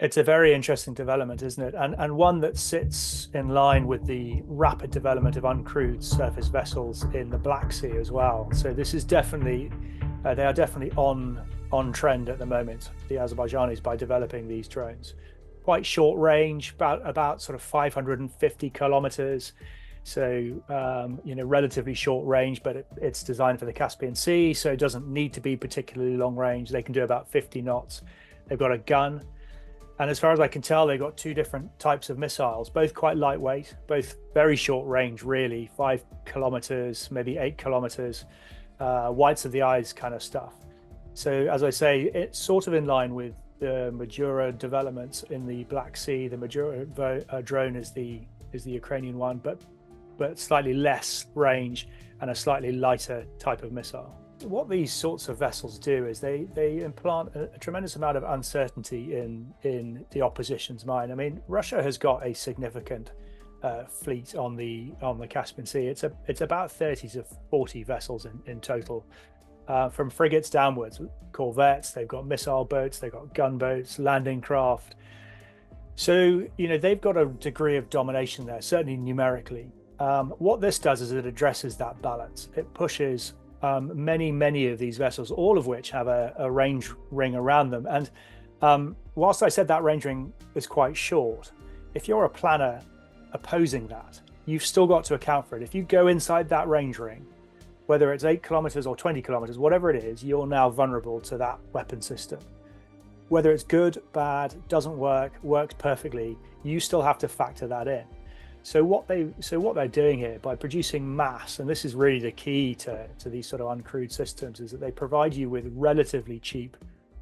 It's a very interesting development, isn't it? And one that sits in line with the rapid development of uncrewed surface vessels in the Black Sea as well. So this is definitely they are definitely on trend at the moment, the Azerbaijanis, by developing these drones. Quite short range, about sort of 550 kilometers. So relatively short range, but it's designed for the Caspian Sea, so it doesn't need to be particularly long range. They can do about 50 knots. They've got a gun. And as far as I can tell, they've got two different types of missiles, both quite lightweight, both very short range, really, 5 kilometers, maybe 8 kilometers, whites of the eyes kind of stuff. So, as I say, it's sort of in line with the Majura developments in the Black Sea. The Majura drone is the Ukrainian one, but slightly less range and a slightly lighter type of missile. What these sorts of vessels do is they implant a tremendous amount of uncertainty in the opposition's mind. I mean, Russia has got a significant fleet on the Caspian Sea. It's about 30 to 40 vessels in total, from frigates downwards, corvettes. They've got missile boats, they've got gunboats, landing craft. So they've got a degree of domination there, certainly numerically. What this does is it addresses that balance. It pushes many of these vessels, all of which have a range ring around them. And whilst I said that range ring is quite short, if you're a planner opposing that, you've still got to account for it. If you go inside that range ring, whether it's 8 kilometers or 20 kilometers, whatever it is, you're now vulnerable to that weapon system. Whether it's good, bad, doesn't work, works perfectly, you still have to factor that in. So what they're doing here by producing mass, and this is really the key to these sort of uncrewed systems, is that they provide you with relatively cheap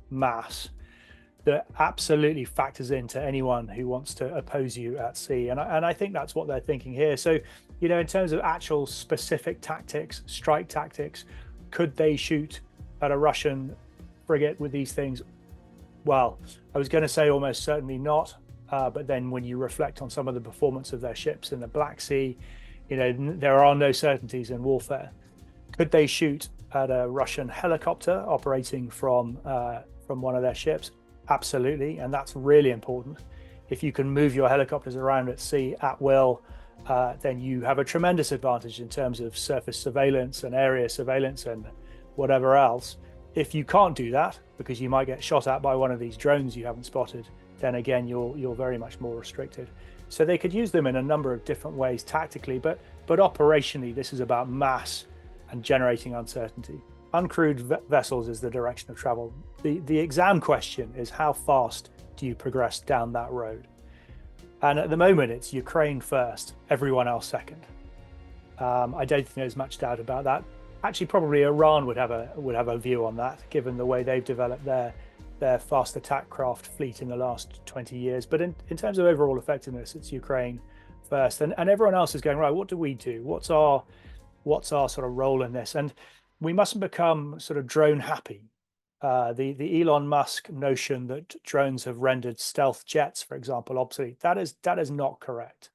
mass that absolutely factors into anyone who wants to oppose you at sea. And I think that's what they're thinking here. So, in terms of actual specific tactics, strike tactics, could they shoot at a Russian frigate with these things? Well, I was going to say almost certainly not. But then when you reflect on some of the performance of their ships in the Black Sea, there are no certainties in warfare. Could they shoot at a Russian helicopter operating from one of their ships? Absolutely, and that's really important. If you can move your helicopters around at sea at will, then you have a tremendous advantage in terms of surface surveillance and area surveillance and whatever else. If you can't do that because you might get shot at by one of these drones you haven't spotted, then again, you're very much more restricted. So they could use them in a number of different ways tactically, but operationally, this is about mass and generating uncertainty. Uncrewed vessels is the direction of travel. The exam question is, how fast do you progress down that road? And at the moment, it's Ukraine first, everyone else second. I don't think there's much doubt about that. Actually, probably Iran would have a view on that, given the way they've developed their fast attack craft fleet in the last 20 years. But in terms of overall effectiveness, it's Ukraine first. And everyone else is going, right, what do we do? What's our sort of role in this? And we mustn't become sort of drone happy. The Elon Musk notion that drones have rendered stealth jets, for example, obsolete, that is not correct.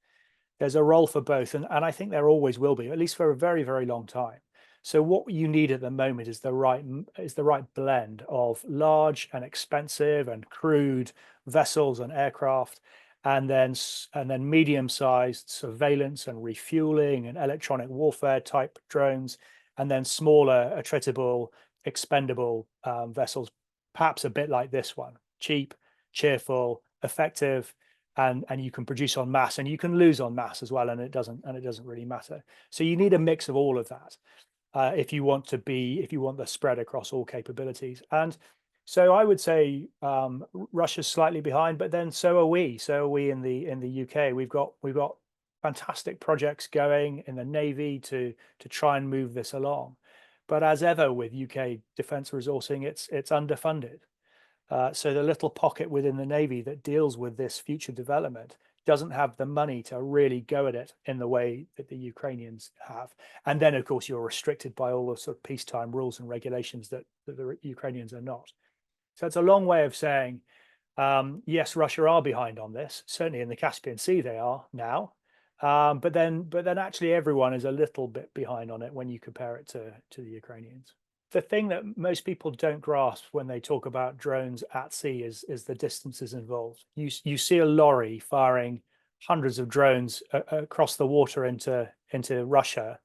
There's a role for both. And I think there always will be, at least for a very, very long time. So what you need at the moment is the right blend of large and expensive and crewed vessels and aircraft, and then medium-sized surveillance and refueling and electronic warfare type drones, and then smaller, attritable, expendable vessels, perhaps a bit like this one: cheap, cheerful, effective, and you can produce en masse, and you can lose en masse as well, and it doesn't really matter. So you need a mix of all of that. If you want the spread across all capabilities. And so I would say Russia's slightly behind, but then so are we. So are we in the UK. We've got fantastic projects going in the Navy to try and move this along. But as ever with UK defence resourcing, it's underfunded. So the little pocket within the Navy that deals with this future development doesn't have the money to really go at it in the way that the Ukrainians have. And then, of course, you're restricted by all the sort of peacetime rules and regulations that the Ukrainians are not. So it's a long way of saying, yes, Russia are behind on this. Certainly in the Caspian Sea, they are now. But then actually everyone is a little bit behind on it when you compare it to the Ukrainians. the thing that most people don't grasp when they talk about drones at sea is the distances involved. You see a lorry firing hundreds of drones across the water into Russia,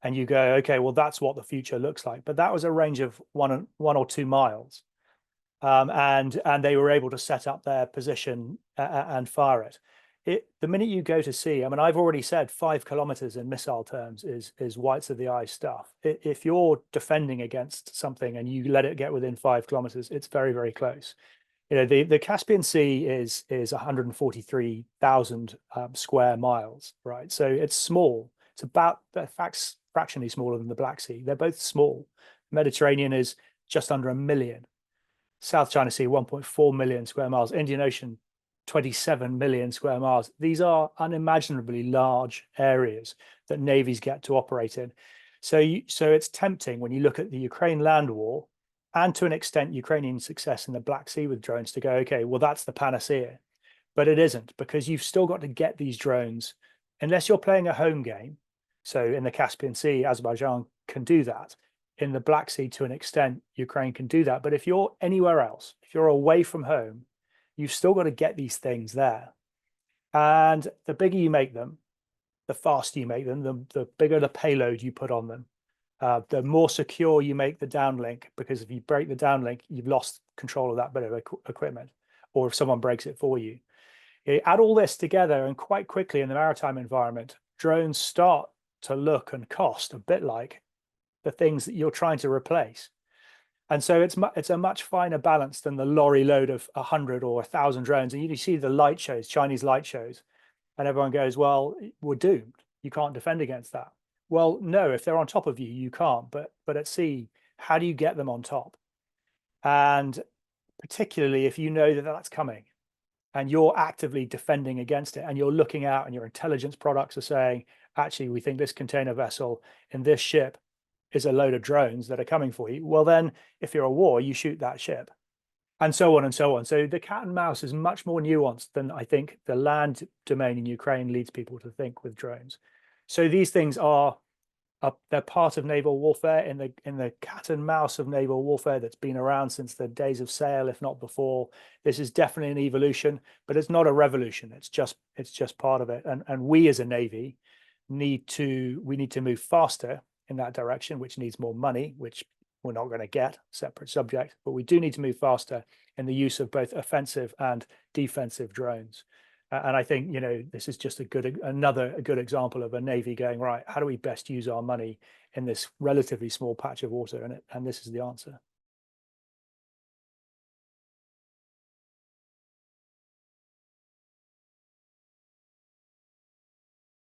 and you go, okay, well, that's what the future looks like. But that was a range of 1 or 2 miles, and they were able to set up their position and fire it. The minute you go to sea, I mean, I've already said 5 kilometers in missile terms is whites of the eye stuff. If you're defending against something and you let it get within 5 kilometers, it's very, very close. You know, the Caspian Sea is 143,000 square miles, right? So it's small. It's about fractionally smaller than the Black Sea. They're both small. Mediterranean is just under 1 million. South China Sea, 1.4 million square miles. Indian Ocean, 27 million square miles. These are unimaginably large areas that navies get to operate in. So it's tempting when you look at the Ukraine land war, and to an extent Ukrainian success in the Black Sea with drones, to go, okay, well, that's the panacea. But it isn't, because you've still got to get these drones, unless you're playing a home game. So in the Caspian Sea, Azerbaijan can do that. In the Black Sea, to an extent, Ukraine can do that. But if you're anywhere else, if you're away from home, you've still got to get these things there. And the bigger you make them, the faster you make them, the bigger the payload you put on them, the more secure you make the downlink, because if you break the downlink, you've lost control of that bit of equipment, or if someone breaks it for you. You add all this together, and quite quickly in the maritime environment, drones start to look and cost a bit like the things that you're trying to replace. And so it's a much finer balance than the lorry load of 100 or 1,000 drones. And you see the light shows, Chinese light shows, and everyone goes, well, we're doomed. You can't defend against that. Well, no, if they're on top of you, you can't. But at sea, how do you get them on top? And particularly if you know that that's coming and you're actively defending against it, and you're looking out and your intelligence products are saying, actually, we think this container vessel in this ship is a load of drones that are coming for you. Well, then if you're a war, you shoot that ship, and so on and so on. So the cat and mouse is much more nuanced than I think the land domain in Ukraine leads people to think with drones. So these things they're part of naval warfare, in the cat and mouse of naval warfare that's been around since the days of sail, if not before. This is definitely an evolution, but it's not a revolution. It's just part of it. And we as a navy need to move faster in that direction, which needs more money, which we're not going to get, separate subject, but we do need to move faster in the use of both offensive and defensive drones. And I think, this is just another good example of a navy going, right, how do we best use our money in this relatively small patch of water? And this is the answer.